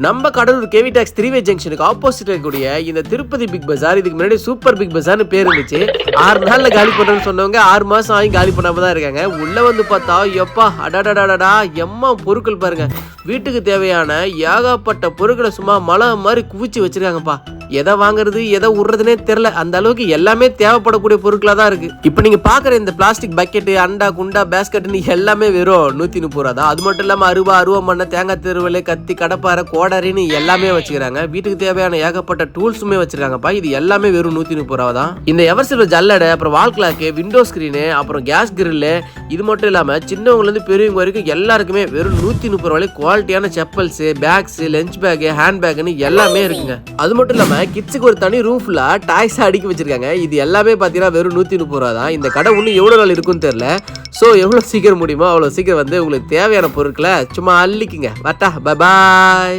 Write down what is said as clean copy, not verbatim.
நம்ம Cuddalore KV tax 3-வே ஜங்ஷனுக்கு opposite இருக்கக்கூடிய இந்த திருப்பதி பிக் பஜார், இதுக்கு முன்னாடி சூப்பர் பிக் பஜார்னு பேர் இருந்துச்சு. 6 நாள்ல காலி பண்றேன்னு சொன்னவங்க 6 மாசம் ஆகி காலி பண்ணாம தான் இருக்காங்க. உள்ள வந்து பார்த்தா எப்பா அடாடாடாடா எம்மா பொருட்கள் பாருங்க. வீட்டுக்கு தேவையான ஏகப்பட்ட பொருட்களை சும்மா மலை மாதிரி குவிச்சு வச்சிருக்காங்கப்பா. எதை வாங்குறது எதை விடுறதுனே தெரியல. அந்த அளவுக்கு எல்லாமே தேவைப்படக்கூடிய பொருட்களா தான் இருக்கு. இப்போ நீங்க பாக்குற இந்த பிளாஸ்டிக் பக்கெட், அண்டா, குண்டா, பேஸ்கெட்னு எல்லாமே வெறும் 130 ரூபா தான். அது மட்டும் இல்லாம அருவா தேங்காய் திருவள்ளு, கத்தி, கடப்பாறை, கோடரின்னு எல்லாமே வச்சுக்கிறாங்க. வீட்டுக்கு தேவையான ஏகப்பட்ட டூல்ஸுமே வச்சிருக்காங்கப்பா. இது எல்லாமே வெறும் 130 ரூபா தான். இந்த எவர்சில்வர் ஜல்லடை, அப்புறம் வால் கிளாக்கு, விண்டோ ஸ்கிரீனு, அப்புறம் கேஸ் கிரில்லு, இது மட்டும் இல்லாம சின்னவங்கல இருந்து பெரியவங்க வரைக்கும் எல்லாருக்குமே வெறும் 130 ரூபாய் குவாலிட்டியான chappals, bags, lunch bag, hand பேக்னு எல்லாமே இருக்குங்க. அது மட்டும் இல்லாம கிட்ஸுக்கு ஒரு தனி ரூம் ஃபுல்லா டாய்ஸ் அடுக்கி வச்சிருக்காங்க. இது எல்லாமே பாத்தீங்கன்னா வெறும் 130 ரூபா தான். இந்த கடை இன்னும் எவ்வளவு நாள் இருக்குன்னு தெரியல. சோ எவ்வளவு சீக்கிரம் முடியுமோ அவ்வளவு சீக்கிரம் வந்து உங்களுக்கு தேவையான பொருட்களை சும்மா அள்ளிக்குங்க. Bye bye.